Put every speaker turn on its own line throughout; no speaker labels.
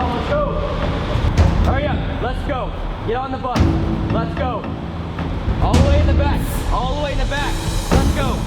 on, let's go. Hurry up, let's go. Get on the bus, let's go. All the way in the back, all the way in the back. Let's go.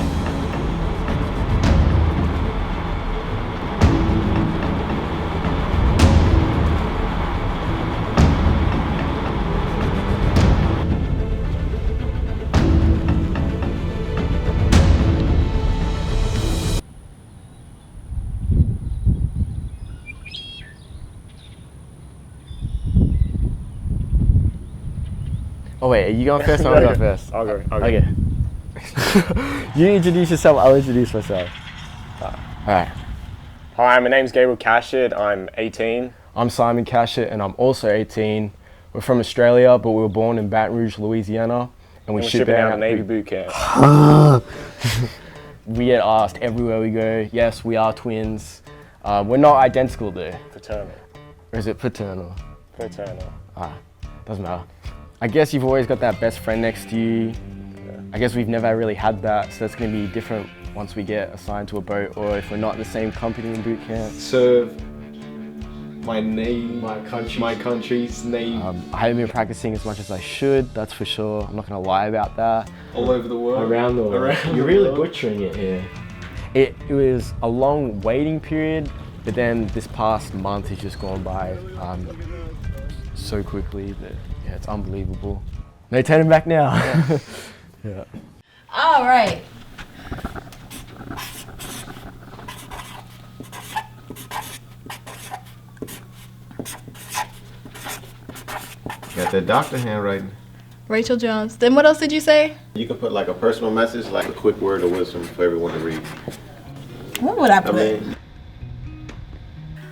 Oh wait, are you going first or I'll go first?
I'll go.
Okay. You introduce yourself, I'll introduce myself. Alright.
Hi, my name's Gabriel Cashett. I'm 18.
I'm Simon Cashett and I'm also 18. We're from Australia, but we were born in Baton Rouge, Louisiana. And we ship out
to Navy boot camp.
We get asked everywhere we go. Yes, we are twins. We're not identical though.
Fraternal.
Or is it paternal?
Fraternal.
Doesn't matter. I guess you've always got that best friend next to you. I guess we've never really had that, so that's going to be different once we get assigned to a boat or if we're not in the same company in boot camp.
Serve my name, my country's name.
I haven't been practicing as much as I should, that's for sure. I'm not going to lie about that.
All over the world.
Around the world. You're really butchering it here.
It was a long waiting period, but then this past month has just gone by so quickly that yeah, it's unbelievable. No turning back now. Yeah.
All right.
Got that doctor handwriting.
Rachel Jones. Then what else did you say?
You can put like a personal message, like a quick word of wisdom for everyone to read.
What would I put?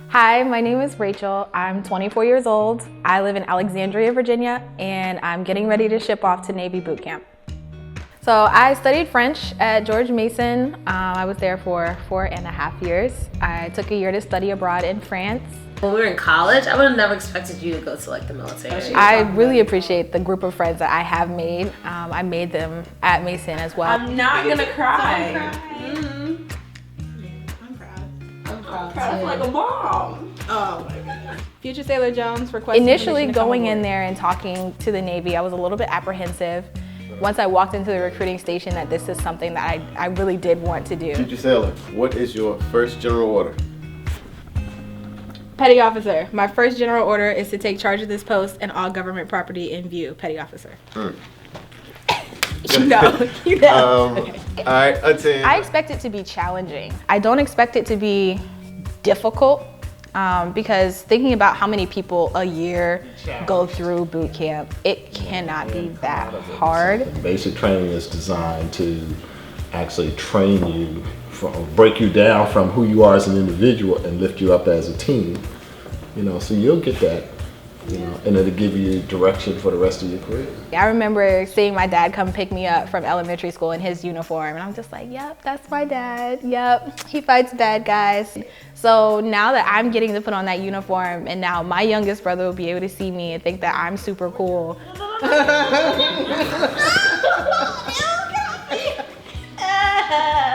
Hi, my name is Rachel. I'm 24 years old. I live in Alexandria, Virginia, and I'm getting ready to ship off to Navy boot camp. So I studied French at George Mason. I was there for 4.5 years. I took a year to study abroad in France.
When we were in college, I would have never expected you to go to like the military.
I really appreciate the group of friends that I have made. I made them at Mason as well.
I'm not gonna cry.
I'm
proud like a mom.
Oh my goodness. Future Sailor Jones requested
Initially
permission to come
going in
aboard.
there and talking to the Navy, I was a little bit apprehensive. Once I walked into the recruiting station that this is something that I really did want to do.
Future Sailor, what is your first general order?
Petty Officer, my first general order is to take charge of this post and all government property in view. Petty Officer. You know.
Okay. All right, attend.
I expect it to be challenging. I don't expect it to be difficult because thinking about how many people a year go through boot camp, it cannot be that hard.
Basic training is designed to actually train you, break you down from who you are as an individual and lift you up as a team. You know, so you'll get that, you know, and it'll give you direction for the rest of your career.
I remember seeing my dad come pick me up from elementary school in his uniform, and I'm just like, yep, that's my dad. Yep, he fights bad guys. So now that I'm getting to put on that uniform, and now my youngest brother will be able to see me and think that I'm super cool.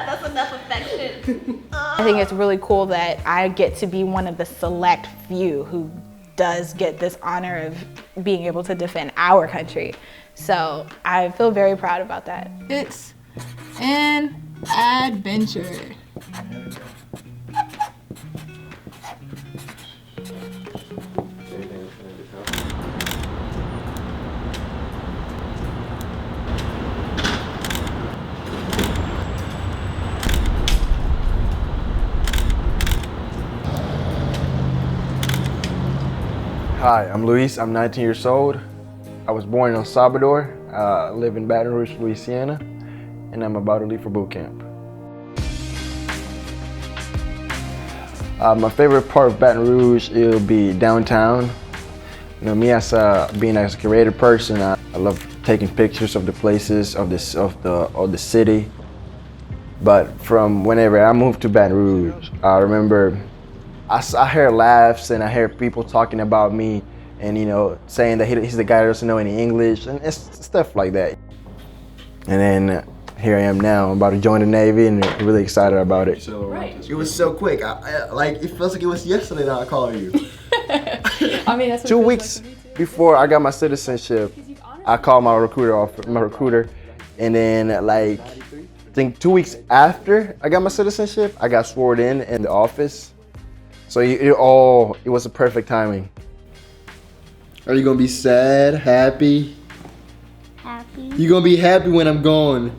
That's enough affection.
I think it's really cool that I get to be one of the select few who does get this honor of being able to defend our country. So I feel very proud about that.
It's an adventure.
Hi, I'm Luis. I'm 19 years old. I was born in El Salvador. I live in Baton Rouge, Louisiana, and I'm about to leave for boot camp. My favorite part of Baton Rouge will be downtown. You know, me as being a creative person, I love taking pictures of the places of the city. But from whenever I moved to Baton Rouge, I remember I hear laughs and I hear people talking about me and, you know, saying that he's the guy that doesn't know any English and it's stuff like that. And then here I am now. I'm about to join the Navy and I'm really excited about it.
It was so quick. Like, it feels like it was yesterday that I called you.
I mean, that's what
2
it feels
weeks
like to me, too.
before I got my citizenship, I called my recruiter, and then like I think 2 weeks after I got my citizenship, I got sworn in the office. So it was a perfect timing. Are you gonna be sad, happy?
Happy
You gonna be happy when I'm gone?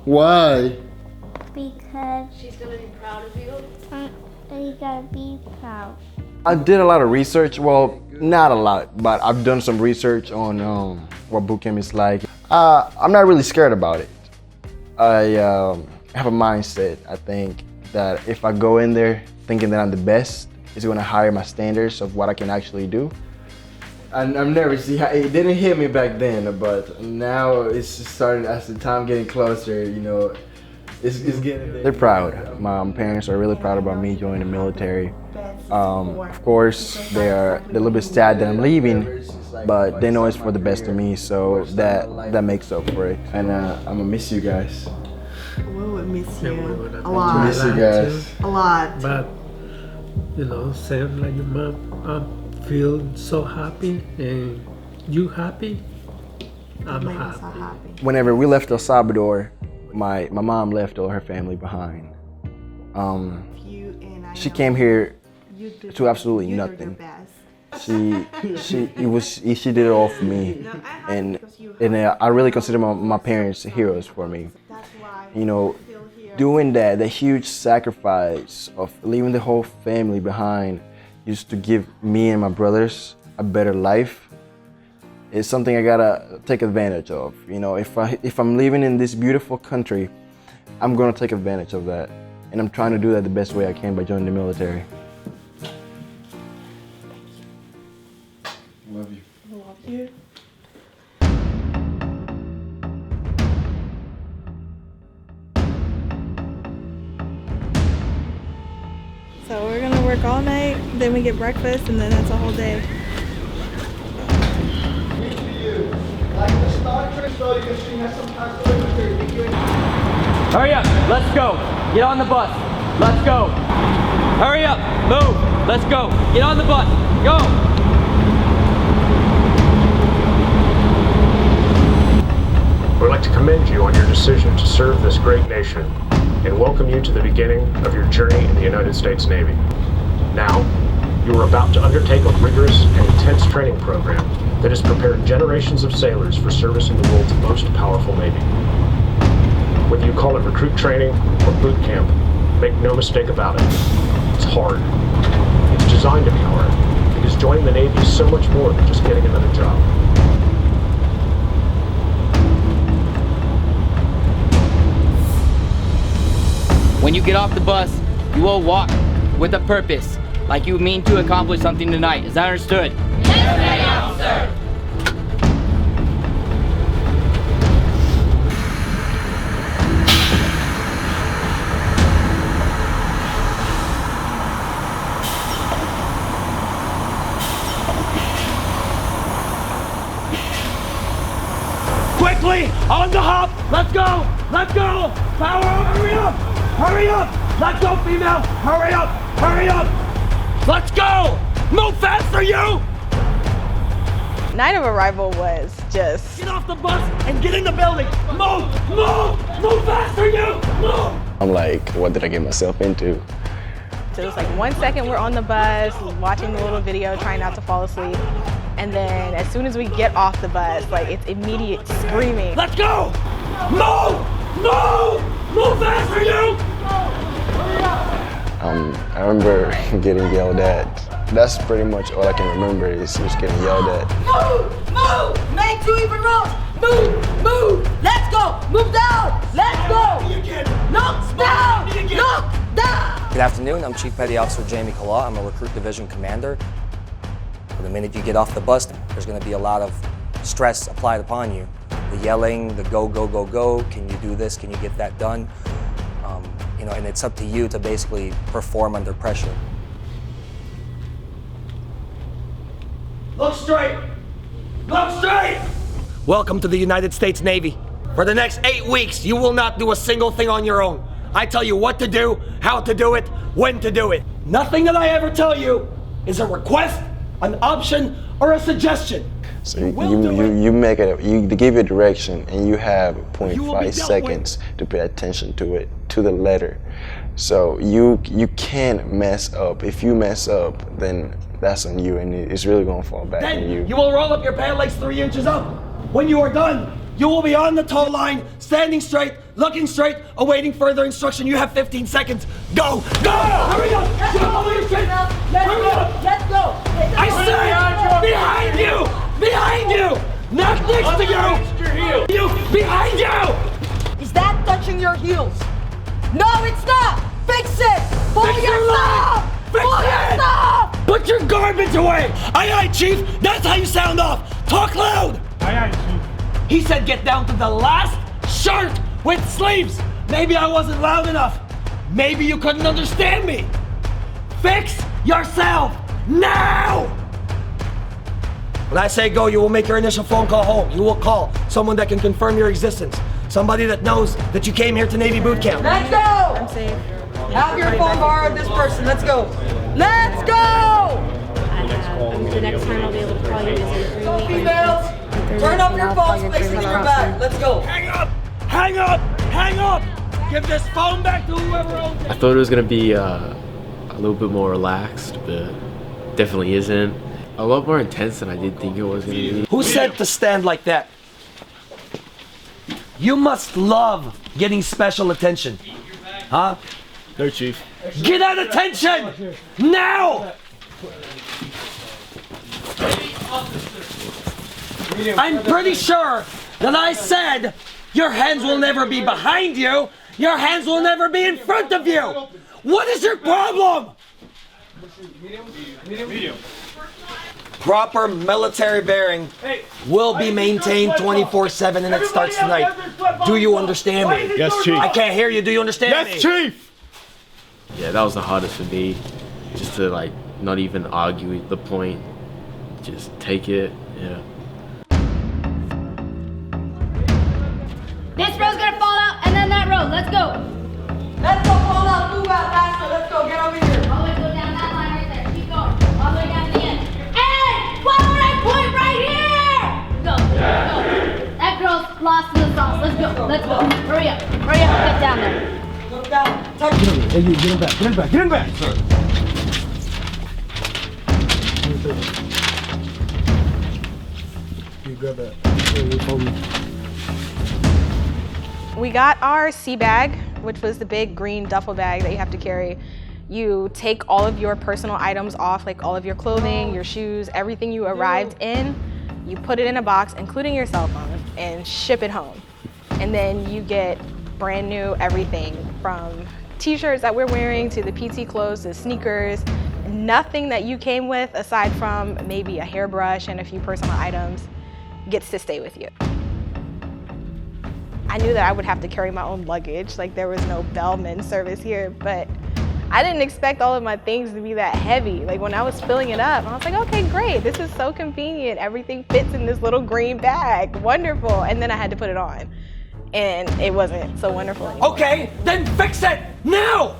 Why?
because
She's gonna be proud of you.
you gotta be proud.
I did a lot of research. Well, not a lot, but I've done some research on what boot camp is like. I'm not really scared about it. I have a mindset, I think, that if I go in there thinking that I'm the best, it's gonna hire my standards of what I can actually do. I've never seen how it didn't hit me back then, but now it's just starting as the time getting closer, you know, it's getting there. They're proud. My parents are really proud about me joining the military. Of course, they're a little bit sad that I'm leaving, but they know it's for the best of me, so that makes up for it. And I'm gonna miss you guys.
We would miss you a
I
lot.
miss you guys.
A lot.
But, same like the mom, I feel so happy, and you happy? I'm
Made us so
happy.
happy.
Whenever we left El Salvador, my mom left all her family behind.
You and I
She
know
came here
you do-
to absolutely
you do your
nothing.
best.
She did it all for me, and I really consider my parents heroes for me.
That's why
You know,
I feel here.
doing that, the huge sacrifice of leaving the whole family behind just to give me and my brothers a better life is something I gotta take advantage of. You know, if I'm living in this beautiful country, I'm gonna take advantage of that, and I'm trying to do that the best way I can by joining the military. Love you.
Love you. So we're gonna work all night, then we get breakfast, and then that's a whole day.
Hurry up, let's go. Get on the bus. Let's go. Hurry up, move. Let's go. Get on the bus. Go.
We'd like to commend you on your decision to serve this great nation and welcome you to the beginning of your journey in the United States Navy. Now, you are about to undertake a rigorous and intense training program that has prepared generations of sailors for service in the world's most powerful Navy. Whether you call it recruit training or boot camp, make no mistake about it. It's hard. It's designed to be hard because joining the Navy is so much more than just getting another job.
When you get off the bus, you will walk with a purpose, like you mean to accomplish something tonight. Is that understood? Yes, ma'am, sir. Quickly, on the hop. Let's go. Let's go. Power up. Hurry up. Hurry up. Let's go, female. Hurry up. Hurry up. Let's go. Move faster, you.
Night of arrival was just...
Get off the bus and get in the building. Move. Move. Move faster, you. Move.
I'm like, what did I get myself into?
So it was like 1 second we're on the bus, watching the little video, trying not to fall asleep. And then as soon as we get off the bus, like it's immediate screaming.
Let's go. Move. Move. Move faster, you.
I remember getting yelled at. That's pretty much all I can remember is just getting yelled at.
Move! Move! Make 2 even rolls! Move! Move! Let's go! Move down! Let's go! Knock down! Knock down!
Good afternoon, I'm Chief Petty Officer Jamie Kala. I'm a Recruit Division Commander. The minute you get off the bus, there's going to be a lot of stress applied upon you. The yelling, the go, go, go, go, can you do this, can you get that done? And it's up to you to basically perform under pressure.
Look straight. Look straight. Welcome to the United States Navy. For the next 8 weeks, you will not do a single thing on your own. I tell you what to do, how to do it, when to do it. Nothing that I ever tell you is a request, an option, or a suggestion.
So you make it, you give you a direction, and you have
You will
0.5
be dealt
seconds to pay attention to it, to the letter. So you can't mess up. If you mess up, then that's on you, and it's really gonna fall back on
Then
you.
you will roll up your pant legs 3 inches up. When you are done, you will be on the tow line, standing straight, looking straight, awaiting further instruction. You have 15 seconds. Go! Go! Hurry up! Follow your straight! Hurry up!
Let's go!
I said behind you! Behind you! Not next to you! You! Behind you!
Is that touching your heels? No, it's not! Fix it! Pull
Fix your
yourself!
leg! Fix
Pull
it!
yourself!
Put your garbage away! Aye, aye, Chief! That's how you sound off! Talk loud!
Aye, aye, Chief.
He said get down to the last shirt with sleeves! Maybe I wasn't loud enough. Maybe you couldn't understand me. Fix yourself now! When I say go, you will make your initial phone call home. You will call someone that can confirm your existence. Somebody that knows that you came here to Navy boot camp.
Let's go! I'm safe. Have your phone borrowed this person. Let's go. Let's go!
The next time I'll be able to call you is in 3
Go,
weeks.
females! Turn up your phones, place it in your bag. Let's go.
Hang up! Hang up! Hang up! Give this phone back to whoever owns it.
I thought it was gonna be a little bit more relaxed, but definitely isn't. A lot more intense than I did think it was gonna be.
Who said to stand like that? You must love getting special attention. Huh?
No, Chief.
Get that attention! Now! I'm pretty sure that I said your hands will never be behind you, your hands will never be in front of you! What is your problem?
Medium.
Proper military bearing will be maintained 24/7 and it starts tonight. Do you understand me?
Yes, Chief.
I can't hear you. Do you understand me?
Yes, Chief! Yeah, that was the hardest for me. Just to like not even argue the point. Just take it, yeah.
This road's gonna fall out and then that road. Let's go.
Let's go, fall out, move out faster. Let's go, get over here.
All the way go down that line right there. Keep going. All the way down to the end. And follow that point right here. Go. That girl's lost in the sauce. Let's go. Let's go. Hurry up. Hurry up. Get down there.
Look down. Touch it.
Hey, you, get him back. Get him back. Get him back, sir.
You got that.
We got our sea bag, which was the big green duffel bag that you have to carry. You take all of your personal items off, like all of your clothing, your shoes, everything you arrived in, you put it in a box, including your cell phone, and ship it home. And then you get brand new everything from t-shirts that we're wearing to the PT clothes to sneakers. Nothing that you came with, aside from maybe a hairbrush and a few personal items, gets to stay with you. I knew that I would have to carry my own luggage, like there was no bellman service here, but I didn't expect all of my things to be that heavy. Like when I was filling it up, I was like, okay, great, this is so convenient. Everything fits in this little green bag, wonderful. And then I had to put it on, and it wasn't so wonderful anymore.
Okay, then fix it now!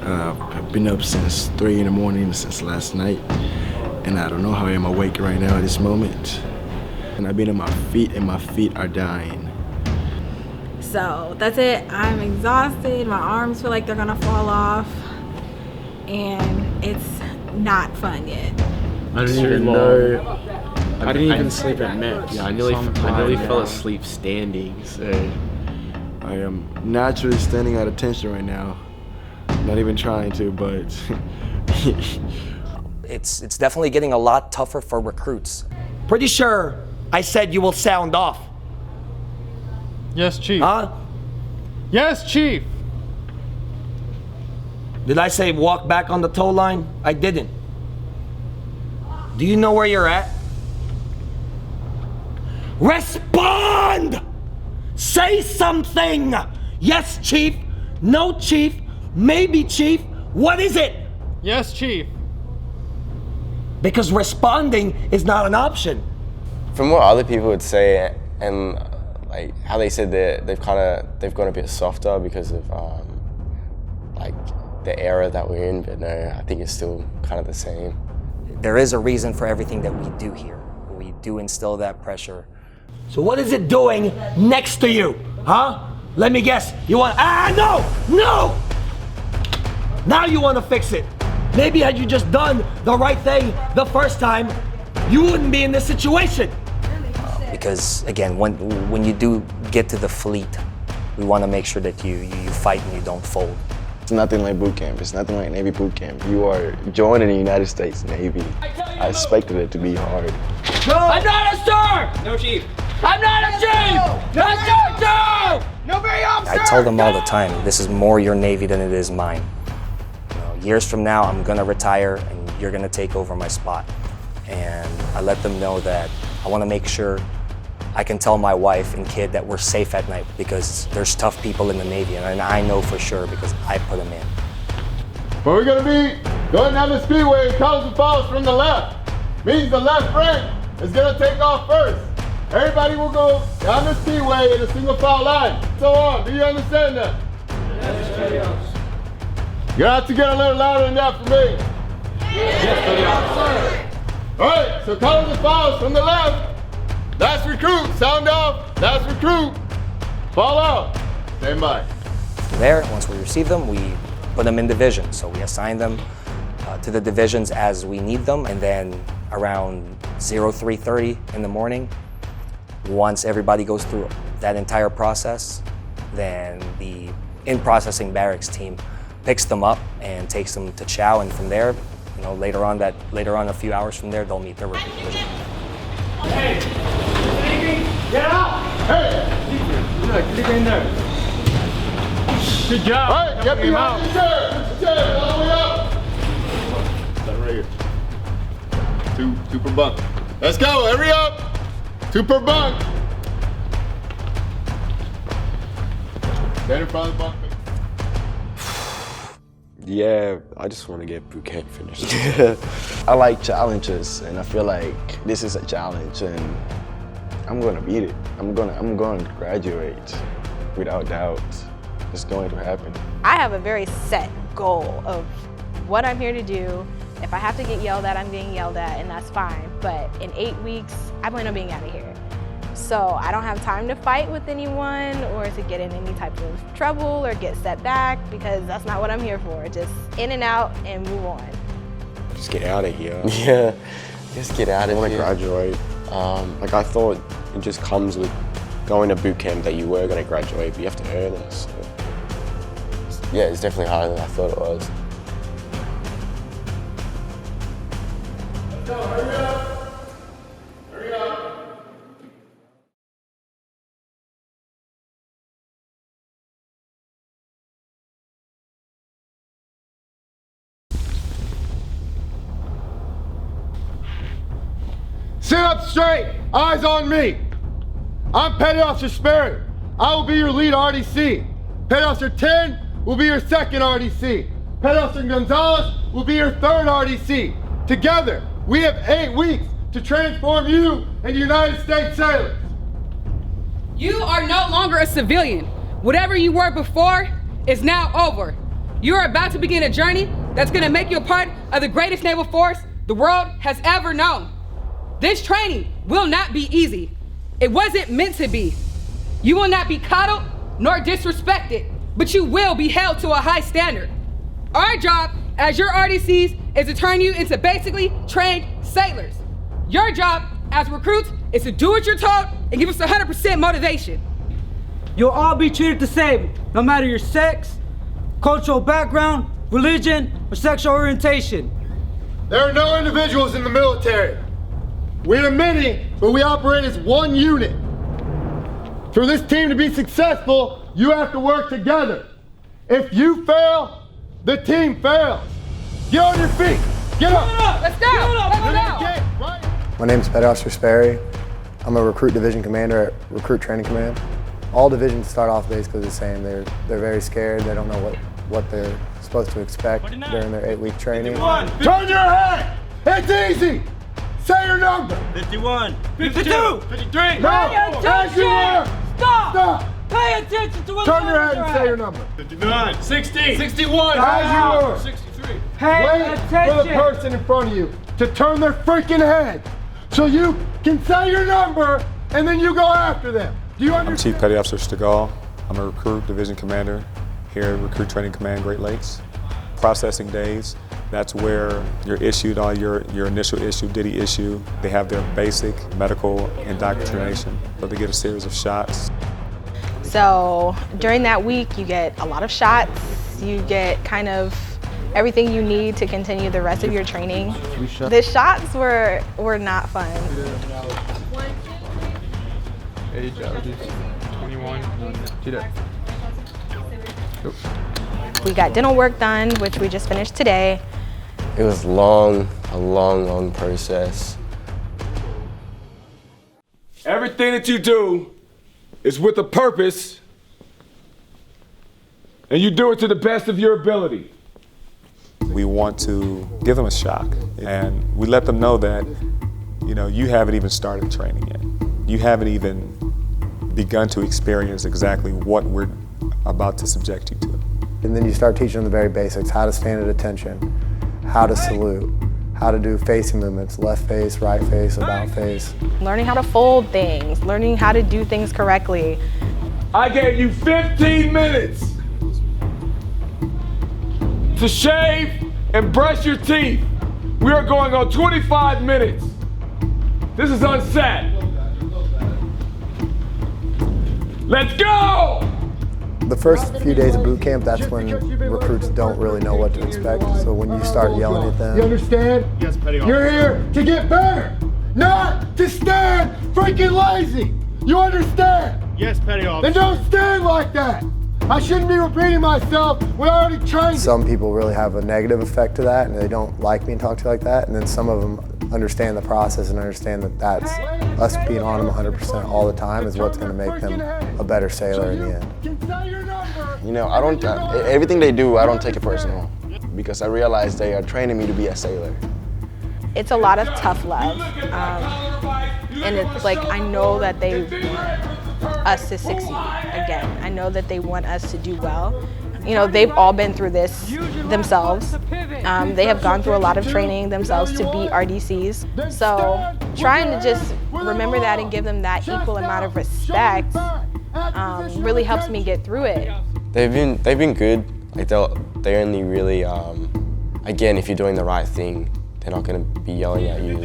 I've been up since 3 in the morning since last night, and I don't know how I'm awake right now at this moment. And I've been on my feet, and my feet are dying.
So that's it. I'm exhausted. My arms feel like they're gonna fall off, and it's not fun yet.
I didn't even know. I didn't even sleep at Met. Yeah, I nearly fell asleep standing. So
I am naturally standing at attention right now. Not even trying to, but
It's definitely getting a lot tougher for recruits.
Pretty sure I said you will sound off.
Yes, Chief.
Huh?
Yes, Chief.
Did I say walk back on the tow line? I didn't. Do you know where you're at? Respond! Say something! Yes, Chief. No, Chief. Maybe, Chief. What is it?
Yes, Chief.
Because responding is not an option.
From what other people would say, and like how they said that they've gone a bit softer because of like
the era that we're in, but no, I think it's still kind of the same.
There is a reason for everything that we do here. We do instill that pressure.
So what is it doing next to you, huh? Let me guess, you want, no! Now you want to fix it. Maybe had you just done the right thing the first time, you wouldn't be in this situation.
Because again, when you do get to the fleet, we want to make sure that you fight and you don't fold.
It's nothing like boot camp. It's nothing like Navy boot camp. You are joining the United States Navy. I expected it to be hard.
I'm not a star! No, Chief. I'm not a chief! Not sir! No, very officer!
I tell them all the time, this is more your Navy than it is mine. You know, years from now, I'm gonna retire and you're gonna take over my spot. And I let them know that I wanna make sure I can tell my wife and kid that we're safe at night, because there's tough people in the Navy, and I know for sure because I put them in.
Where we're gonna be going down the speedway, College and Falls from the left. Means the left rank is gonna take off first. Everybody will go down the speedway in a single file line. So on, do you understand that? Yes, you're gonna have to get a little louder than that for me. Yes, all right, so College and Falls from the left. Last recruit, sound off. Last recruit, fall out. Stand by.
From there, once we receive them, we put them in divisions. So we assign them to the divisions as we need them, and then around 03:30 in the morning, once everybody goes through that entire process, then the in-processing barracks team picks them up and takes them to chow, and from there, you know, later on a few hours from there, they'll meet their recruit division.
Hey, get out! Hey! Get in there. Good job.
All right, get behind the chair. Put your chair all the way up. Stand right here. Two per bunk. Let's go, hurry up. 2 per bunk. Stand in front of the bunk.
Yeah, I just want to get boot camp finished.
I like challenges, and I feel like this is a challenge, and I'm gonna beat it. I'm going to graduate without doubt. It's going to happen.
I have a very set goal of what I'm here to do. If I have to get yelled at, I'm getting yelled at, and that's fine. But in 8 weeks, I plan on being out of here. So I don't have time to fight with anyone or to get in any type of trouble or get set back, because that's not what I'm here for. Just in and out and move on.
Just get out of here.
Yeah, just get out of here.
I want to graduate. Like I thought it just comes with going to boot camp that you were going to graduate, but you have to earn it. So. Yeah, it's definitely harder than I thought it was.
Let's go, hurry up. Hurry up. Sit up straight, eyes on me. I'm Petty Officer Sperry. I will be your lead RDC. Petty Officer 10 will be your second RDC. Petty Officer Gonzalez will be your third RDC. Together, we have 8 weeks to transform you into United States sailors.
You are no longer a civilian. Whatever you were before is now over. You are about to begin a journey that's going to make you a part of the greatest naval force the world has ever known. This training will not be easy. It wasn't meant to be. You will not be coddled nor disrespected, but you will be held to a high standard. Our job as your RDCs is to turn you into basically trained sailors. Your job as recruits is to do what you're told and give us 100% motivation.
You'll all be treated the same, no matter your sex, cultural background, religion, or sexual orientation.
There are no individuals in the military. We are many, but we operate as one unit. For this team to be successful, you have to work together. If you fail, the team fails. Get on your feet. Get up.
Let's go. Let's go.
My name is Petty Officer Sperry. I'm a recruit division commander at Recruit Training Command. All divisions start off basically the same. They're very scared. They don't know what they're supposed to expect during their 8-week training.
51. Turn your head. It's easy. Say your number.
51.
52.
53.
No. As you are.
Stop.
Stop.
Pay attention to what
Turn your head and say your number.
59. 60.
61. As you were.
63.
Pay
Wait
attention.
for the person in front of you to turn their freaking head so you can say your number and then you go after them. Do you understand?
I'm Chief Petty Officer Stegall. I'm a Recruit Division Commander here at Recruit Training Command Great Lakes. Processing days, that's where you're issued all your initial issue, DITY issue. They have their basic medical indoctrination, so they get a series of shots.
So during that week, you get a lot of shots. You get kind of everything you need to continue the rest of your training. The shots were not fun.
Age averages 21. Do that. Go.
We got dental work done, which we just finished today.
It was a long process.
Everything that you do is with a purpose, and you do it to the best of your ability.
We want to give them a shock, and we let them know that, you haven't even started training yet. You haven't even begun to experience exactly what we're about to subject you to.
And then you start teaching them the very basics, how to stand at attention, how to salute, how to do facing movements, left face, right face, about face.
Learning how to fold things, learning how to do things correctly.
I gave you 15 minutes to shave and brush your teeth. We are going on 25 minutes. This is unset. Let's go!
The first few days of boot camp, that's when recruits don't really know what to expect. So when you start yelling at them.
You understand?
Yes, Petty Officer.
You're here to get better, not to stand freaking lazy. You understand?
Yes, Petty Officer.
Then don't stand like that. I shouldn't be repeating myself when I already trained.
Some people really have a negative effect to that and they don't like being talked to like that. And then some of them understand the process and understand that that's us being on them 100% all the time is what's going to make them a better sailor in the end.
I don't, everything they do, I don't take it personal because I realize they are training me to be a sailor.
It's a lot of tough love. And it's like, I know that they want us to succeed again. I know that they want us to do well. They've all been through this themselves. They have gone through a lot of training themselves to be RDCs. So trying to just remember that and give them that equal amount of respect really helps me get through it.
They've been good. Like they only really, again, if you're doing the right thing, they're not going to be yelling at you.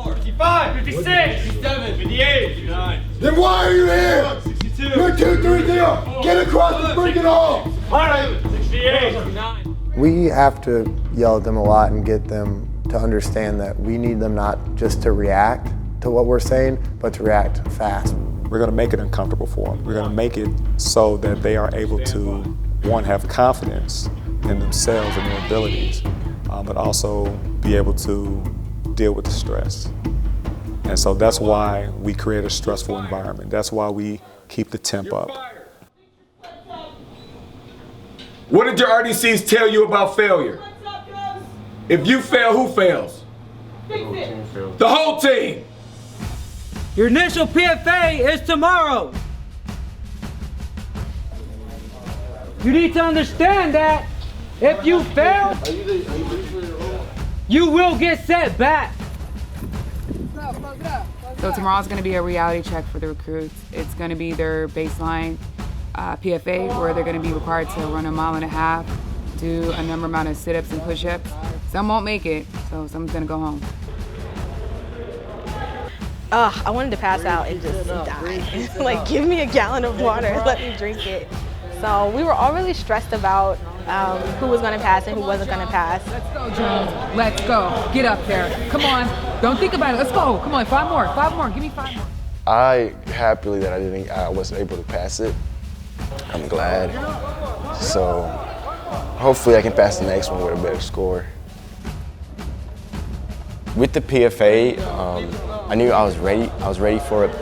55, 56, 57, 58, 59.
Then why are you here?
62.
You're 230. Get across the freaking hall.
68, 69.
We have to yell at them a lot and get them to understand that we need them not just to react to what we're saying, but to react fast.
We're going to make it uncomfortable for them. We're going to make it so that they are able to, one, have confidence in themselves and their abilities, but also be able to deal with the stress. And so that's why we create a stressful environment. That's why we keep the temp up.
What did your RDCs tell you about failure? If you fail, who fails? The whole team.
Your initial PFA is tomorrow. You need to understand that if you fail, you will get set back.
So tomorrow's going to be a reality check for the recruits. It's going to be their baseline PFA, where they're going to be required to run 1.5 miles, do a number amount of sit-ups and push-ups. Some won't make it, so someone's going to go home.
I wanted to pass out and just die. Like, give me a gallon of water, let me drink it. So we were all really stressed about who was going to pass and who wasn't going to pass.
Let's go, Jones. Let's go. Get up there. Come on. Don't think about it. Let's go. Come on. 5 more. 5 more. Give me 5 more.
I happily that I was able to pass it. I'm glad. So hopefully I can pass the next one with a better score. With the PFA, I knew I was ready. I was ready for it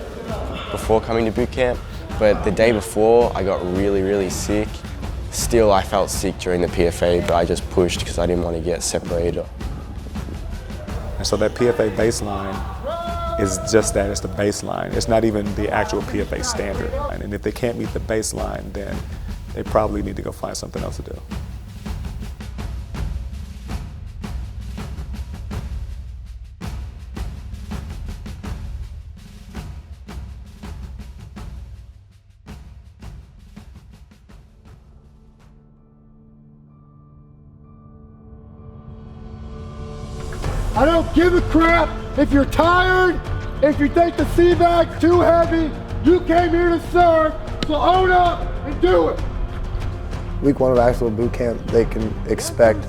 before coming to boot camp, but the day before I got really, really sick. Still, I felt sick during the PFA, but I just pushed because I didn't want to get separated.
And so that PFA baseline It's just that it's the baseline. It's not even the actual PFA standard. And if they can't meet the baseline, then they probably need to go find something else to do.
I don't give a crap if you're tired, if you think the sea bag's too heavy. You came here to serve, so own up and do it.
Week 1 of actual boot camp, they can expect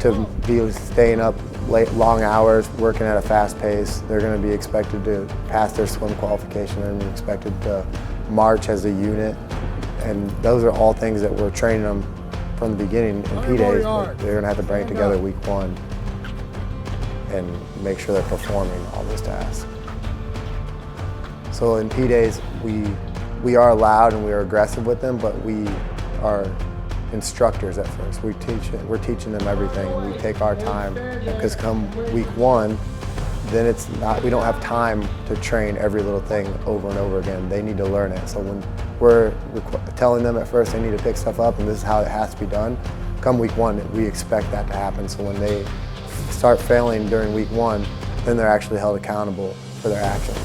to be staying up late, long hours, working at a fast pace. They're going to be expected to pass their swim qualification. They're going to be expected to march as a unit. And those are all things that we're training them from the beginning in P-Days. They're going to have to bring it together week 1 and make sure they're performing all those tasks. So in P-Days, we are loud and we are aggressive with them, but we are instructors at first. We're teaching them everything, and we take our time, because come week 1, then we don't have time to train every little thing over and over again. They need to learn it. So when we're telling them at first they need to pick stuff up and this is how it has to be done, come week 1, we expect that to happen. So when they start failing during week 1, then they're actually held accountable for their actions.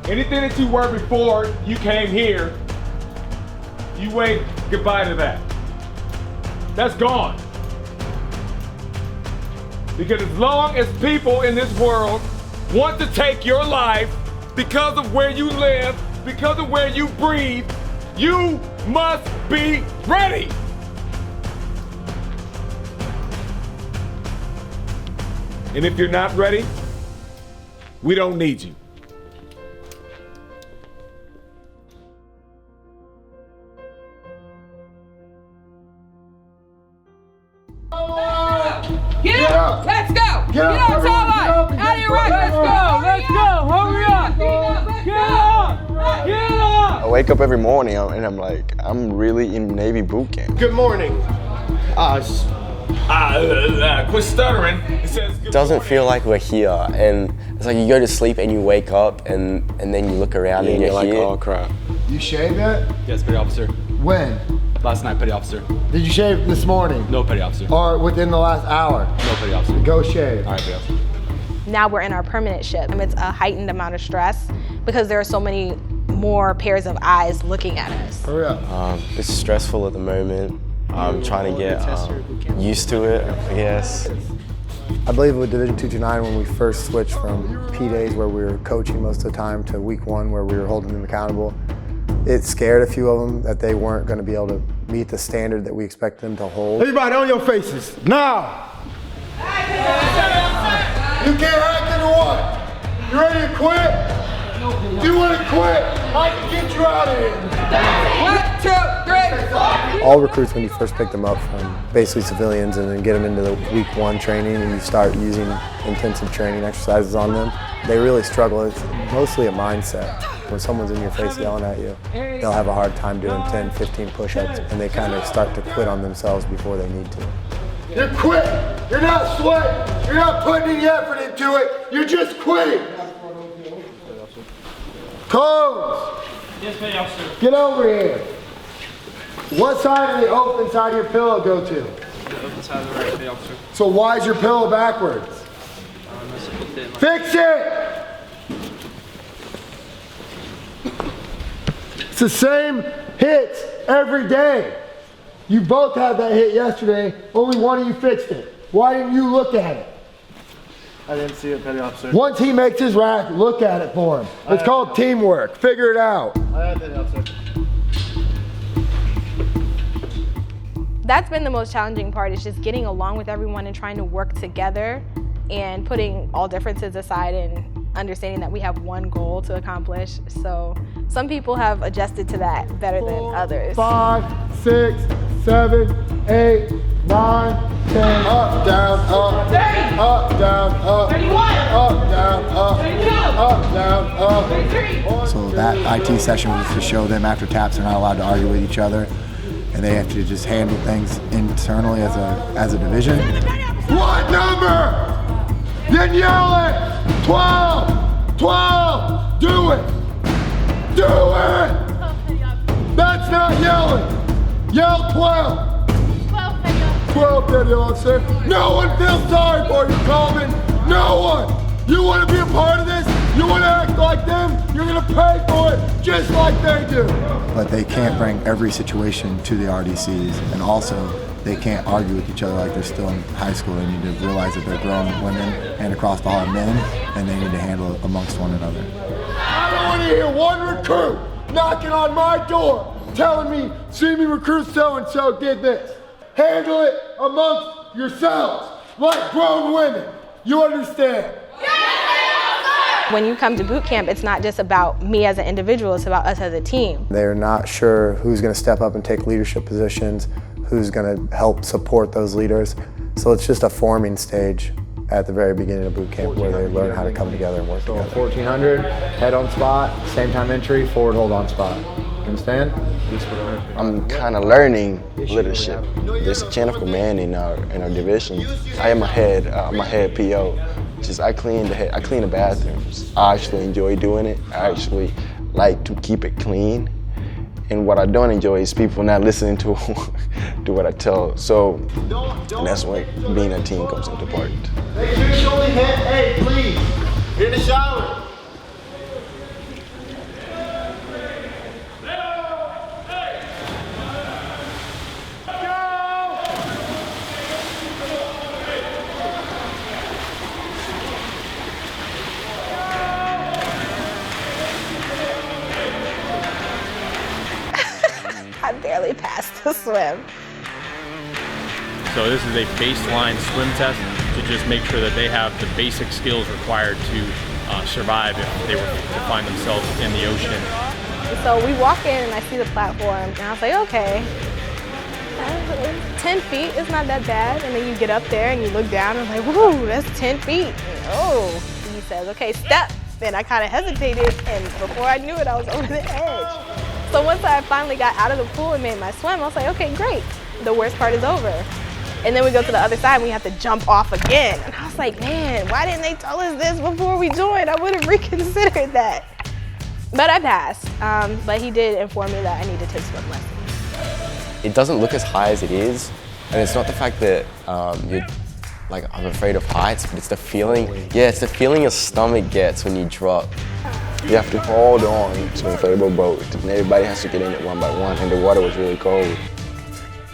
Anything that you were before you came here, you wave goodbye to that. That's gone. Because as long as people in this world want to take your life because of where you live, because of where you breathe, you must be ready. And if you're not ready, we don't need you.
Get up! Let's go! Get up, tall line! Out of your right! Let's go! Let's go! Hurry up! Get up! Get up!
I wake up every morning and I'm like, I'm really in Navy boot camp.
Good morning. Quit stuttering.
It doesn't feel like we're here, and it's like you go to sleep and you wake up and then you look around and you're
like,
here.
oh crap.
You shaved yet?
Yes, petty officer.
When?
Last night, petty officer.
Did you shave this morning?
No, petty officer.
Or within the last hour?
No, petty officer.
Go shave.
All right, petty officer.
Now we're in our permanent ship. It's a heightened amount of stress because there are so many more pairs of eyes looking at us.
Hurry up.
It's stressful at the moment. I'm trying to get used to it, I guess.
I believe with Division 229, when we first switched from P-Days where we were coaching most of the time to week 1 where we were holding them accountable, it scared a few of them that they weren't going to be able to meet the standard that we expect them to hold.
Everybody on your faces, now! You can't hack into what? You ready to quit? You want to quit? I can get you out of here.
1, 2, 3.
All recruits, when you first pick them up from basically civilians and then get them into the week 1 training and you start using intensive training exercises on them, they really struggle. It's mostly a mindset. When someone's in your face yelling at you, they'll have a hard time doing 10, 15 push-ups and they kind of start to quit on themselves before they need to.
You're quitting. You're not sweating. You're not putting any effort into it. You're just quitting. Combs.
Yes, petty officer.
Get over here. What side of the open side of your pillow go to?
The open side of the right, petty officer.
So why is your pillow backwards? Fix it! It's the same hits every day. You both had that hit yesterday, only one of you fixed it. Why didn't you look at it?
I didn't see it, petty officer.
Once he makes his rack, look at it for him. It's called teamwork. Figure it out.
I have petty officer.
That's been the most challenging part, is just getting along with everyone and trying to work together and putting all differences aside and understanding that we have one goal to accomplish. So some people have adjusted to that better than others.
5, 6, 7, 8, 9, 10. Up, down, up. Up, down, up. Up, down, up. Up, down, up.
So that IT session was to show them after taps they're not allowed to argue with each other and they have to just handle things internally as a division.
What number? Then yell it. 12, 12, do it. Do it. That's not yelling. Yell 12. 12, Petty Officer. No one feels sorry for you, Coleman. No one. You want to be a part of this? You want to act like them? You're going to pay for it just like they do.
But they can't bring every situation to the RDCs, and also they can't argue with each other like they're still in high school. They need to realize that they're grown women and across the hall men, and they need to handle it amongst one another.
I don't want to hear one recruit knocking on my door telling me, see me recruit so-and-so did this. Handle it amongst yourselves like grown women. You understand?
When you come to boot camp, it's not just about me as an individual, it's about us as a team.
They're not sure who's going to step up and take leadership positions, who's going to help support those leaders. So it's just a forming stage at the very beginning of boot camp where they learn how to come together and work together.
1400, head on spot, same time entry, forward hold on spot. You understand?
I'm kind of learning leadership. There's a chain of command in our division. I am a head PO. I clean the bathrooms. I actually enjoy doing it. I actually like to keep it clean. And what I don't enjoy is people not listening to what I tell. So that's when being a team comes into part.
Make sure you only hit A, please. In the shower.
I barely passed the swim.
So this is a baseline swim test to just make sure that they have the basic skills required to survive if they were to find themselves in the ocean.
So we walk in and I see the platform and I was like, okay, 10 feet is not that bad. And then you get up there and you look down and I'm like, whoa, that's 10 feet. Oh, he says, okay, step. Then I kind of hesitated and before I knew it, I was over the edge. So once I finally got out of the pool and made my swim, I was like, okay, great. The worst part is over. And then we go to the other side and we have to jump off again. And I was like, man, why didn't they tell us this before we joined? I would have reconsidered that. But I passed. But he did inform me that I need to take swim lessons.
It doesn't look as high as it is. And it's not the fact that I'm afraid of heights, but it's the feeling. Yeah, it's the feeling your stomach gets when you drop.
You have to hold on to an inflatable boat, and everybody has to get in it one by one, and the water was really cold.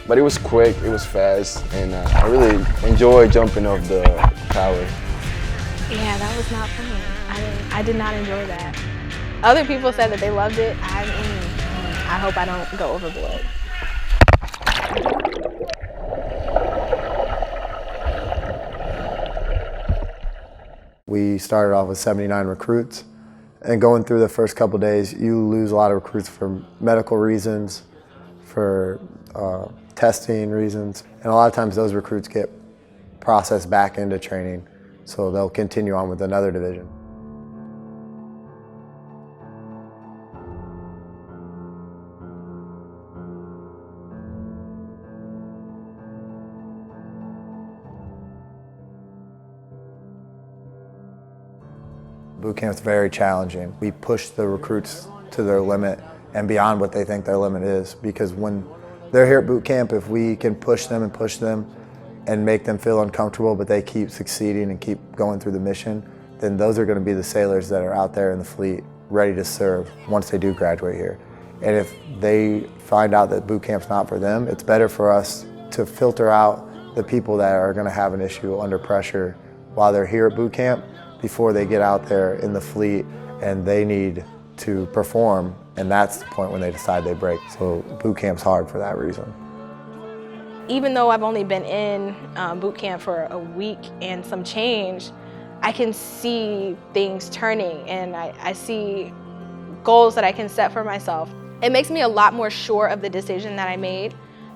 But it was quick, it was fast, and I really enjoyed jumping off the tower.
Yeah, that was not fun. I did not enjoy that. Other people said that they loved it. I hope I don't go overboard.
We started off with 79 recruits. And going through the first couple of days, you lose a lot of recruits for medical reasons, for testing reasons. And a lot of times those recruits get processed back into training, so they'll continue on with another division. Boot camp's very challenging. We push the recruits to their limit and beyond what they think their limit is, because when they're here at boot camp, if we can push them and make them feel uncomfortable, but they keep succeeding and keep going through the mission, then those are going to be the sailors that are out there in the fleet ready to serve once they do graduate here. And if they find out that boot camp's not for them, it's better for us to filter out the people that are going to have an issue under pressure while they're here at boot camp, before they get out there in the fleet and they need to perform, and that's the point when they decide they break. So boot camp's hard for that reason.
Even though I've only been in boot camp for a week and some change, I can see things turning and I see goals that I can set for myself. It makes me a lot more sure of the decision that I made.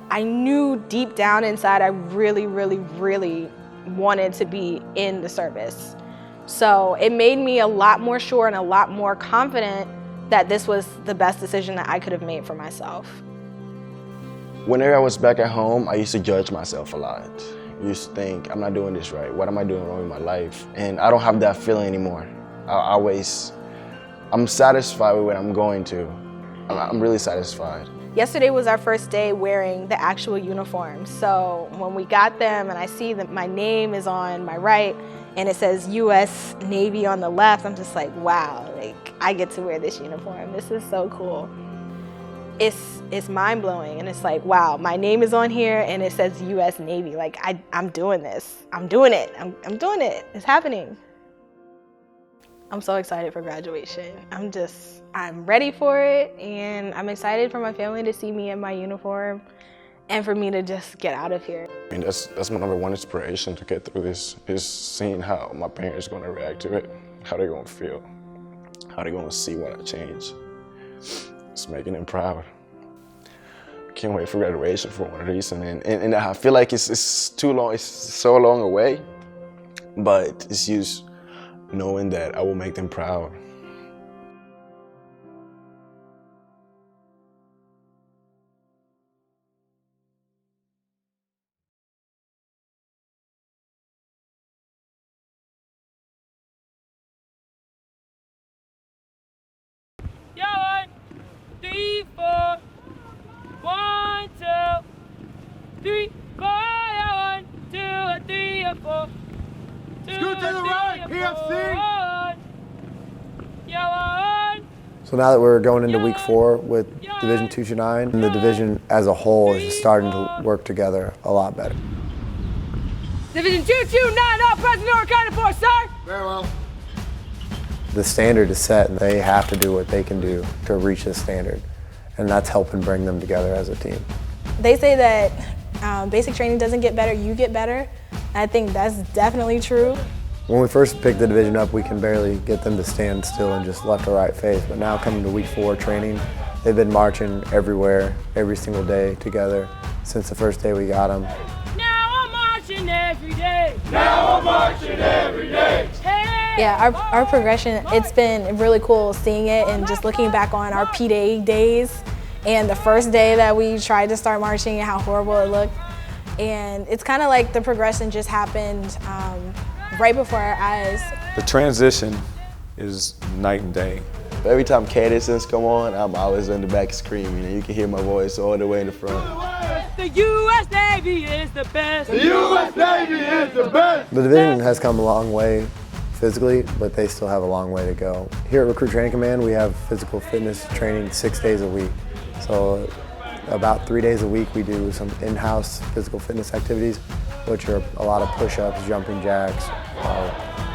I knew deep down inside I really, really, really wanted to be in the service. So it made me a lot more sure and a lot more confident that this was the best decision that I could have made for myself.
Whenever I was back at home, I used to judge myself a lot. used to think, I'm not doing this right. What am I doing wrong in my life? And I don't have that feeling anymore. I'm satisfied with what I'm going to. I'm really satisfied.
Yesterday was our first day wearing the actual uniform. So when we got them and I see that my name is on my right and it says US Navy on the left, I'm just like, wow, like I get to wear this uniform. This is so cool. It's mind-blowing, and it's like, wow, my name is on here and it says US Navy. Like I'm doing this. I'm doing it. I'm doing it. It's happening. I'm so excited for graduation. I'm ready for it, and I'm excited for my family to see me in my uniform and for me to just get out of here.
I mean, that's my number one inspiration to get through this, is seeing how my parents are gonna react to it, how they're gonna feel, how they're gonna see what I change. It's making them proud. Can't wait for graduation for one reason, and I feel like it's too long, it's so long away, but it's just knowing that I will make them proud.
Yeah, 1, 3, 4. 1, 2, 3, 4. Yeah, 1, 2, 3, 4.
Scoot to the right, PFC.
Yeah, 1.
So now that we're going into week 4 with Division 229, and the division as a whole is starting to work together a lot better.
Division 229, all present or accounted for, sir.
Very well.
The standard is set, and they have to do what they can do to reach the standard, and that's helping bring them together as a team.
They say that basic training doesn't get better, you get better. I think that's definitely true.
When we first picked the division up, we can barely get them to stand still and just left or right face, but now coming to week 4 training, they've been marching everywhere, every single day together since the first day we got them.
Now I'm marching every day.
Now I'm marching every day.
Yeah, our progression, it's been really cool seeing it and just looking back on our P-Day days and the first day that we tried to start marching and how horrible it looked. And it's kind of like the progression just happened right before our eyes.
The transition is night and day.
Every time cadets come on, I'm always in the back screaming, and you can hear my voice all the way in the front.
The U.S. Navy is the best.
The U.S. Navy is the best.
The division has come a long way physically, but they still have a long way to go. Here at Recruit Training Command, we have physical fitness training 6 days a week. So about 3 days a week, we do some in-house physical fitness activities, which are a lot of push-ups, jumping jacks,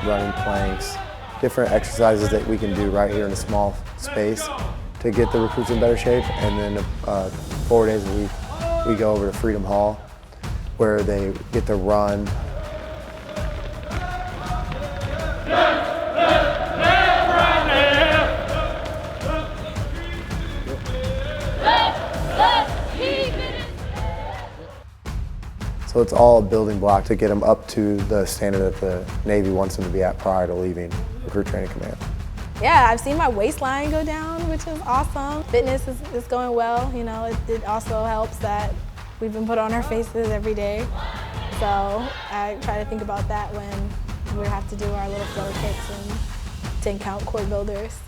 running planks, different exercises that we can do right here in a small space to get the recruits in better shape. And then 4 days a week, we go over to Freedom Hall, where they get to run. So it's all a building block to get them up to the standard that the Navy wants them to be at prior to leaving Recruit Training Command.
Yeah, I've seen my waistline go down, which is awesome. Fitness is going well. You know, it also helps that we've been put on our faces every day. So I try to think about that when we have to do our little flow kicks and 10 count core builders.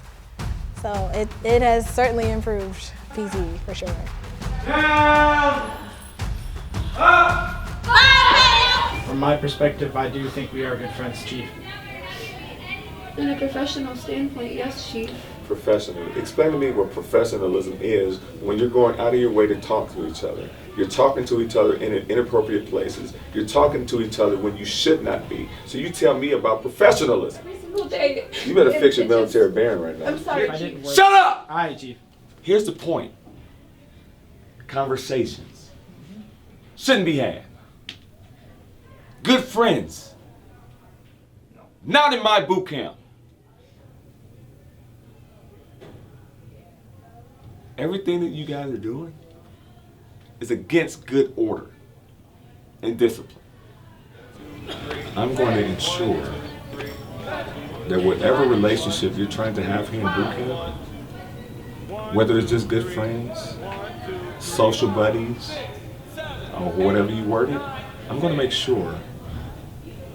So it has certainly improved PZ for sure.
Down, up.
From my perspective, I do think we are good friends, Chief.
In a professional standpoint, yes, Chief.
Professional. Explain to me what professionalism is when you're going out of your way to talk to each other. You're talking to each other in inappropriate places. You're talking to each other when you should not be. So you tell me about professionalism.
Every single day.
You better fix your military band right now.
I'm sorry, Chief.
Shut up!
All right, Chief.
Here's the point. Conversations shouldn't be had. Good friends. Not in my boot camp. Everything that you guys are doing is against good order and discipline. I'm going to ensure that whatever relationship you're trying to have here in boot camp, whether it's just good friends, social buddies, or whatever you word it,
I'm going to make sure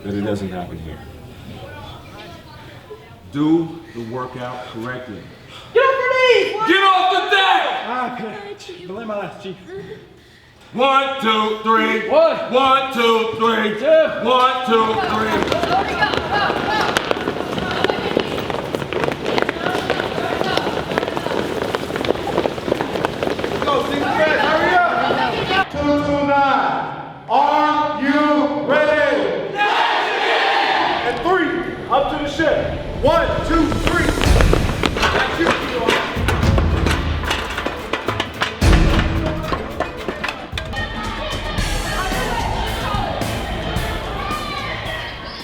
that it doesn't happen here. Do the workout correctly.
Get up your knees! Get off the deck!
Okay. Belay my last, Chief.
1, 2, 3. 1, 2, 3. 1, 2, 3.
Go, Stephen Fred, hurry up! 229. Are you ready? And 3, up to the ship. 1, 2, 3. That's you,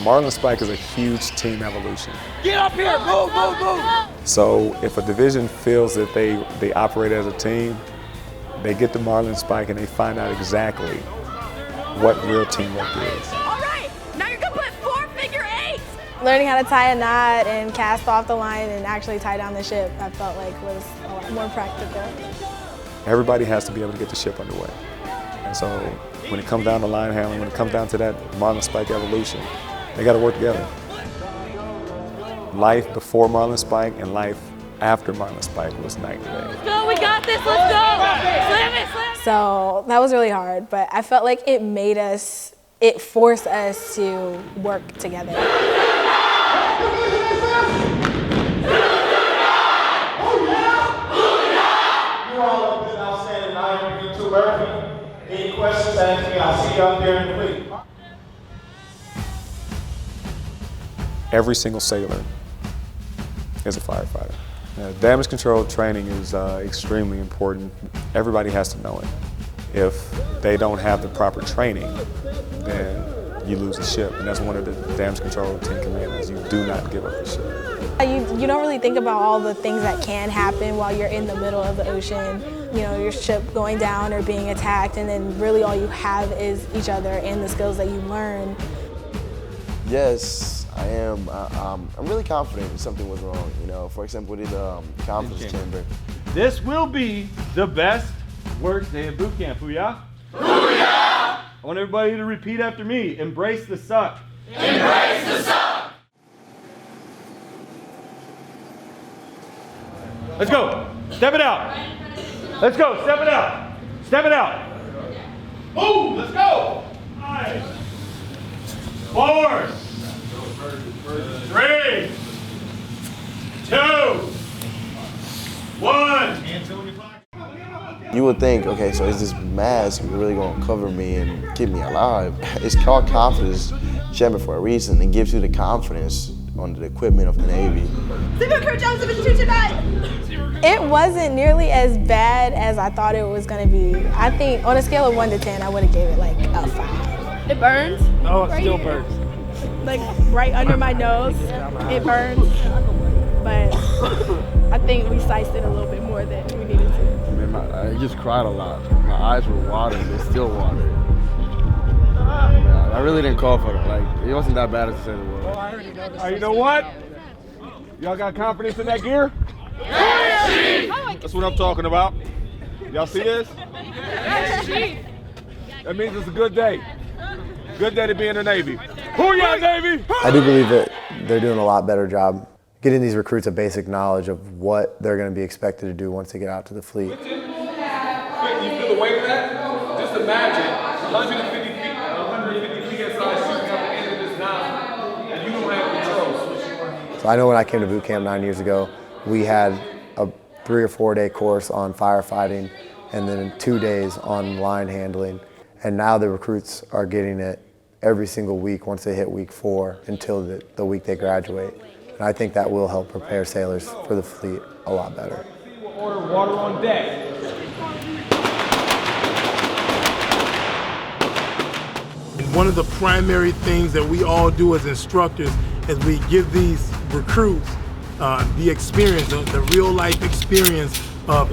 Marlinspike is a huge team evolution.
Get up here! Move, move, move!
So if a division feels that they operate as a team, they get to Marlinspike and they find out exactly what real teamwork is.
All right, now you're gonna put 4 figure 8s.
Learning how to tie a knot and cast off the line and actually tie down the ship, I felt like was a lot more practical.
Everybody has to be able to get the ship underway. And so when it comes down to line handling, when it comes down to that Marlinspike evolution, they got to work together. Life before Marlinspike and life after Marlinspike was night and day.
Go, we got this, let's go. Slam it, slam it.
So that was really hard, but I felt like it forced us to work together.
You all have been outstanding. I am you too, Murphy. Any questions, ask me. I'll see you up there in the fleet.
Every single sailor is a firefighter. Damage control training is extremely important. Everybody has to know it. If they don't have the proper training, then you lose the ship. And that's one of the damage control team commandments. You do not give up the ship.
You don't really think about all the things that can happen while you're in the middle of the ocean. You know, your ship going down or being attacked, and then really all you have is each other and the skills that you learn.
Yes, I am. I'm really confident if something was wrong. You know, for example, we did conference chamber.
This will be the best work day of boot camp. Booyah! Booyah! I want everybody to repeat after me. Embrace the suck. Embrace the suck! Let's go. Step it out. Let's go. Step it out. Step it out. Move. Let's go. 5, 4, 3, 2, 1.
You would think, okay, so is this mask really gonna cover me and keep me alive? It's called confidence chamber for a reason. It gives you the confidence on the equipment of the Navy.
It wasn't nearly as bad as I thought it was gonna be. I think on a scale of 1 to 10, I would have gave it like a 5.
It burns.
Oh, it still burns.
Like right under my nose, it burns. But I think we sized it a little bit more than we needed to.
Man, I just cried a lot. My eyes were watering, they're still watering. I really didn't call for it. Like, it wasn't that bad as I said it was.
You know what? Y'all got confidence in that gear? That's what I'm talking about. Y'all see this? That means it's a good day. Good day to be in the Navy. Booyah, Navy!
I do believe that they're doing a lot better job getting these recruits a basic knowledge of what they're going to be expected to do once they get out to the fleet.
You feel the weight of that? Just imagine 150 PSI shooting out the end of this nozzle, and you don't have controls.
So I know when I came to boot camp 9 years ago, we had a 3 or 4 day course on firefighting and then 2 days on line handling. And now the recruits are getting it every single week once they hit week 4 until the week they graduate. And I think that will help prepare sailors for the fleet a lot better.
Order water on deck.
One of the primary things that we all do as instructors is we give these recruits the experience, the real life experience of,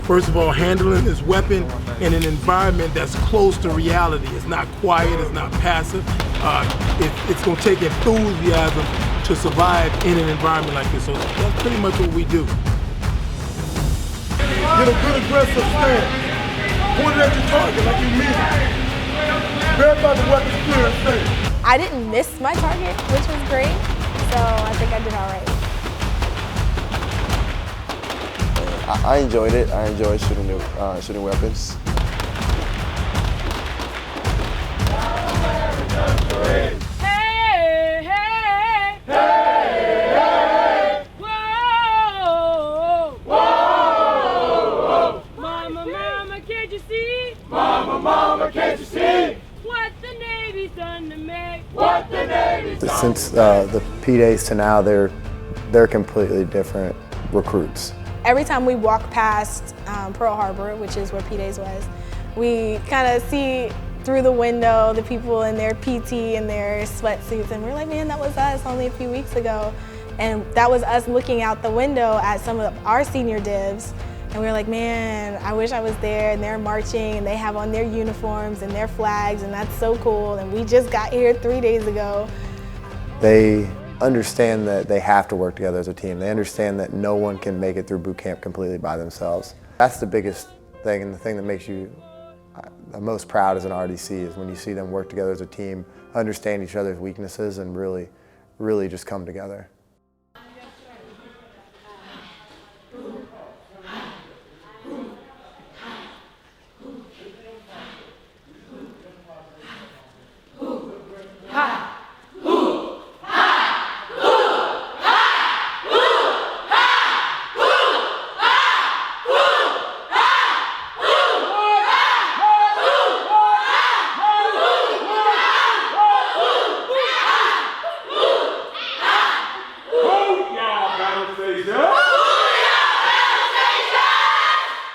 first of all, handling this weapon in an environment that's close to reality. It's not quiet, it's not passive. It's going to take enthusiasm to survive in an environment like this. So that's pretty much what we do. Get a good aggressive stance. Point it at your target like you mean it. Verify the weapons clear and safe.
I didn't miss my target, which was great, so I think I did all right.
I enjoyed it. I enjoyed shooting weapons.
Hey, hey, hey, hey, whoa, whoa, mama, mama, can't you see?
Mama, mama, can't you see?
What the Navy's done to me?
What the Navy's done.
Since the P days to now, they're completely different recruits.
Every time we walk past Pearl Harbor, which is where P-Days was, we kind of see through the window the people in their PT and their sweatsuits, and we're like, man, that was us only a few weeks ago. And that was us looking out the window at some of our senior divs, and we were like, man, I wish I was there, and they're marching, and they have on their uniforms and their flags, and that's so cool, and we just got here 3 days ago.
They understand that they have to work together as a team. They understand that no one can make it through boot camp completely by themselves. That's the biggest thing, and the thing that makes you the most proud as an RDC is when you see them work together as a team, understand each other's weaknesses, and really, really just come together.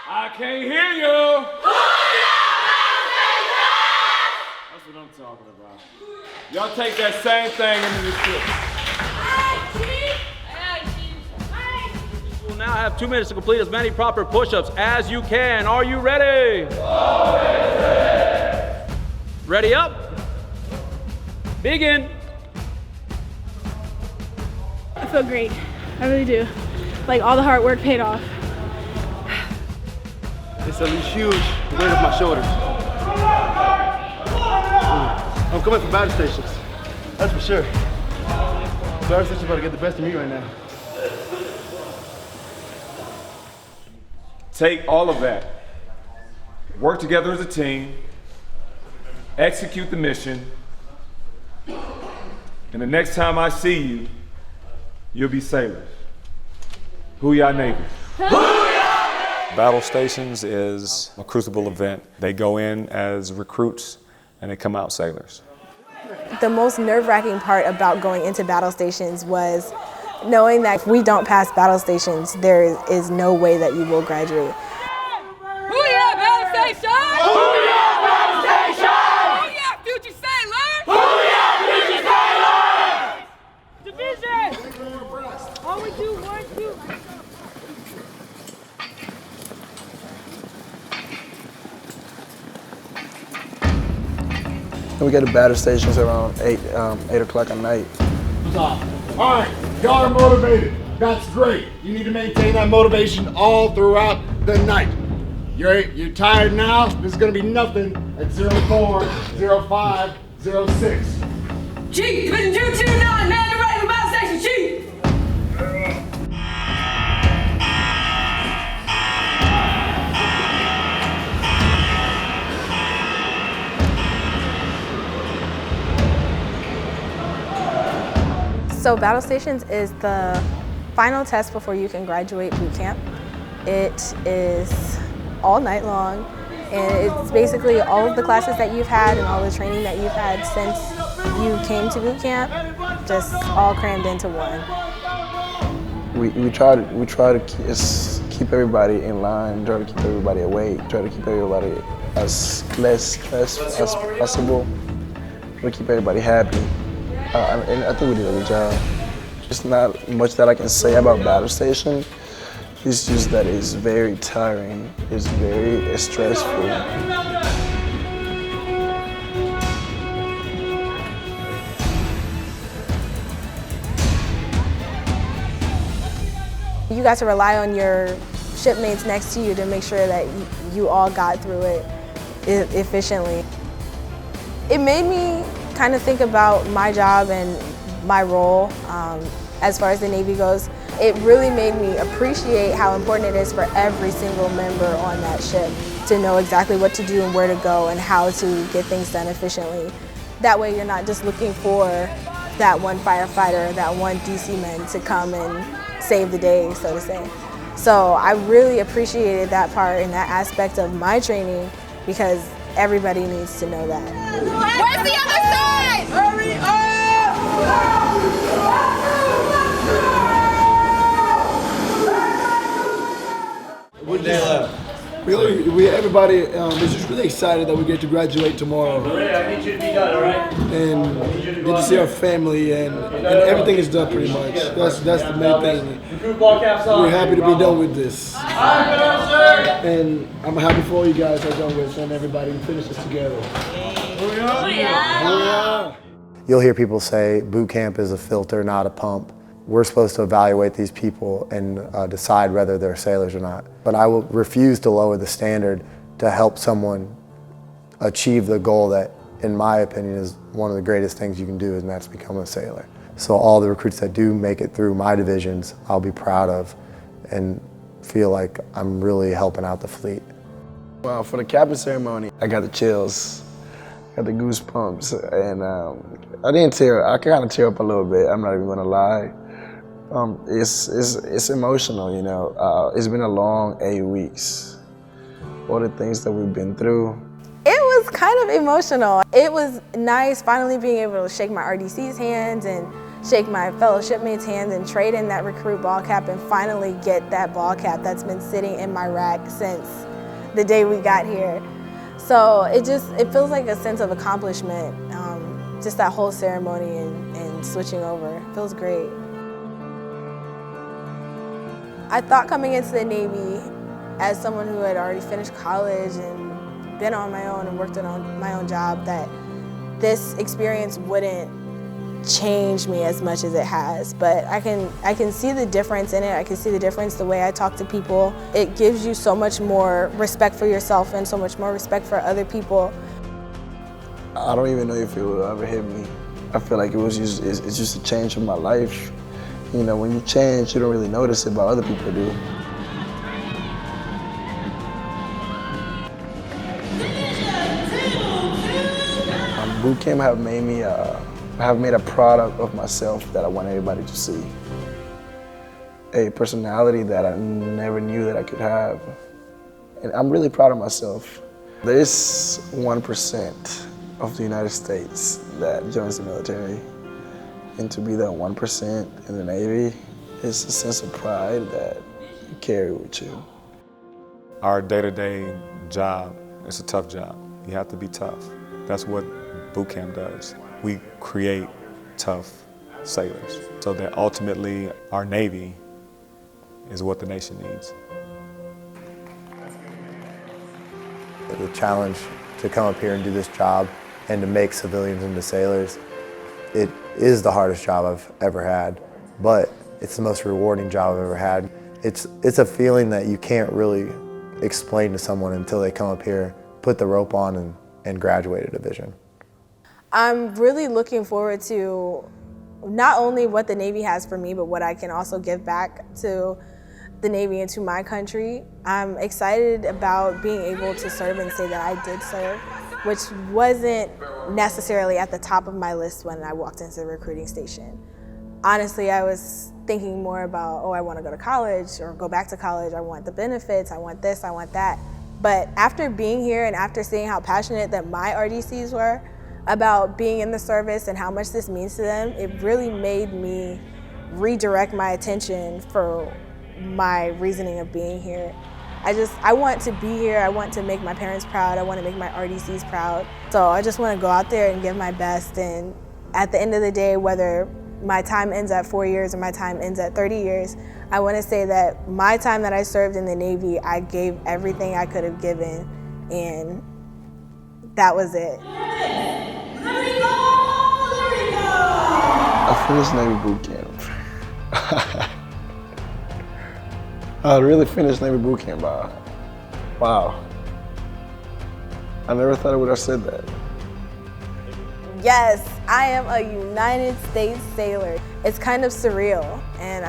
I can't hear you. That's what I'm talking about. Y'all take that same thing into the ship.
You will now have 2 minutes to complete as many proper push-ups as you can. Are you ready? Ready up? Begin.
I feel great. I really do. Like, all the hard work paid off.
It's a huge weight off my shoulders. I'm coming from Battlestations. That's for sure. Battlestations about to get the best of me right now.
Take all of that. Work together as a team. Execute the mission. And the next time I see you, you'll be sailors. Hoo-yah Navy.
Battlestations is a crucible event. They go in as recruits and they come out sailors.
The most nerve-wracking part about going into battle stations was knowing that if we don't pass battle stations, there is no way that you will graduate.
Hoo-yah, Battlestations!
Hoo-yah, Battlestations!
Hoo-yah, future sailors!
Hoo-yah, future sailors!
Division! All we do, 1, 2.
We get to battle stations around 8 o'clock at night.
All right, y'all are motivated. That's great. You need to maintain that motivation all throughout the night. You're tired now. This is going to be nothing at 04, 05, 06.
Chief, Division 229, man, you're ready for battle station, Chief!
So battle stations is the final test before you can graduate boot camp. It is all night long, and it's basically all of the classes that you've had and all the training that you've had since you came to boot camp, just all crammed into one.
We try to keep everybody in line, try to keep everybody awake, try to keep everybody as less stressed as possible, try to keep everybody happy. And I think we did a good job. There's not much that I can say about Battle Station. It's just that it's very tiring. It's very stressful.
You got to rely on your shipmates next to you to make sure that you all got through it efficiently. It made me kind of think about my job and my role as far as the Navy goes. It really made me appreciate how important it is for every single member on that ship to know exactly what to do and where to go and how to get things done efficiently. That way you're not just looking for that one firefighter, that one DC man to come and save the day, so to say. So I really appreciated that part and that aspect of my training because everybody needs to know that.
Where's the other side? Hurry
Everybody is just really excited that we get to graduate tomorrow.
I need you to be done, all right?
And get to see our family and everything is done pretty much. That's the main thing. We're happy to be done with this. And I'm happy for all you guys are done with and everybody who finishes together.
You'll hear people say boot camp is a filter, not a pump. We're supposed to evaluate these people and decide whether they're sailors or not. But I will refuse to lower the standard to help someone achieve the goal that, in my opinion, is one of the greatest things you can do, and that's become a sailor. So all the recruits that do make it through my divisions, I'll be proud of and feel like I'm really helping out the fleet.
Well, for the capping ceremony, I got the chills, got the goosebumps, and I kind of tear up a little bit, I'm not even gonna lie. It's emotional, you know. It's been a long 8 weeks. All the things that we've been through.
It was kind of emotional. It was nice finally being able to shake my RDC's hands and shake my fellow shipmates' hands and trade in that recruit ball cap and finally get that ball cap that's been sitting in my rack since the day we got here. So it feels like a sense of accomplishment, just that whole ceremony and switching over. It feels great. I thought coming into the Navy as someone who had already finished college and been on my own and worked on my own job that this experience wouldn't change me as much as it has. But I can see the difference in it. I can see the difference the way I talk to people. It gives you so much more respect for yourself and so much more respect for other people.
I don't even know if it will ever hit me. I feel like it's just a change of my life. You know, when you change, you don't really notice it, but other people do. Boot camp have made me, made a product of myself that I want everybody to see. A personality that I never knew that I could have. And I'm really proud of myself. There's 1% of the United States that joins the military. And to be that 1% in the Navy is a sense of pride that you carry with you.
Our day-to-day job is a tough job. You have to be tough. That's what boot camp does. We create tough sailors so that ultimately our Navy is what the nation needs.
The challenge to come up here and do this job and to make civilians into sailors, it is the hardest job I've ever had, but it's the most rewarding job I've ever had. It's a feeling that you can't really explain to someone until they come up here, put the rope on, and graduate a division.
I'm really looking forward to not only what the Navy has for me, but what I can also give back to the Navy and to my country. I'm excited about being able to serve and say that I did serve, which wasn't necessarily at the top of my list when I walked into the recruiting station. Honestly, I was thinking more about, oh, I want to go to college or go back to college. I want the benefits, I want this, I want that. But after being here and after seeing how passionate that my RDCs were about being in the service and how much this means to them, it really made me redirect my attention for my reasoning of being here. I want to be here, I want to make my parents proud, I want to make my RDCs proud. So I just want to go out there and give my best, and at the end of the day, whether my time ends at 4 years or my time ends at 30 years, I want to say that my time that I served in the Navy, I gave everything I could have given, and that was it.
I finished Navy boot camp. I really finished Navy boot camp. Wow. I never thought I would have said that.
Yes, I am a United States sailor. It's kind of surreal, and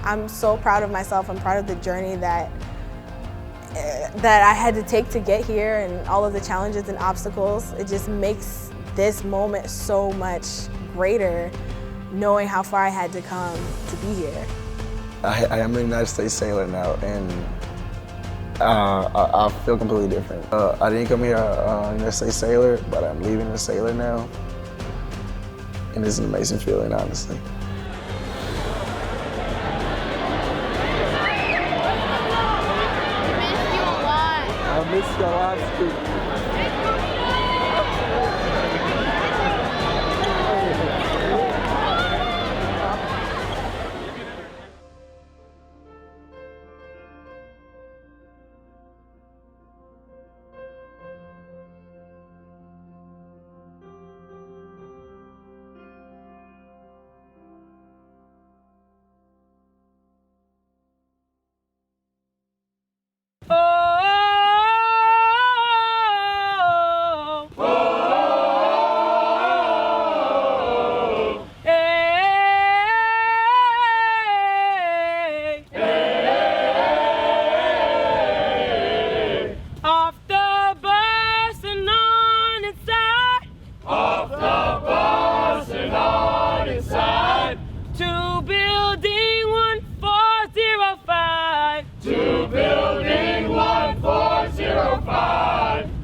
I'm so proud of myself. I'm proud of the journey that I had to take to get here and all of the challenges and obstacles. It just makes this moment so much greater, knowing how far I had to come to be here.
I am a United States sailor now, and I feel completely different. I didn't come here a United States sailor, but I'm leaving a sailor now. And it's an amazing feeling, honestly.
I miss you a lot, too.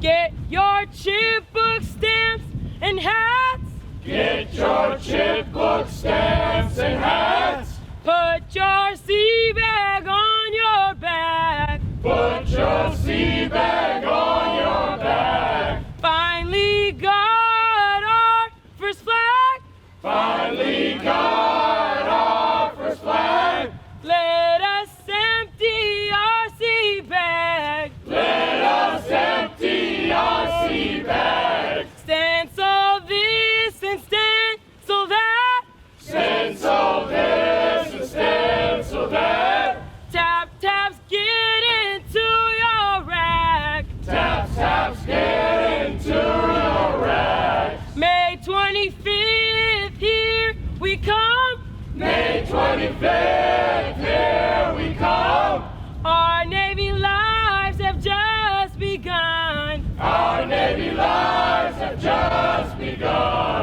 Get your chipbook stamps and hats. Get your chipbook stamps and hats. Put your sea bag on your back. Put your sea bag on your back. Finally got our first flag. Finally got our first flag. Let us empty our sea bag. Let us empty our sea bag. Stencil this and stencil that. Stencil this and stencil that. Tap taps get into your rack. Tap taps get into your rack. May 25th, here we come. May 25th, here we come. Our Navy lives have just begun. Our Navy lives have just begun.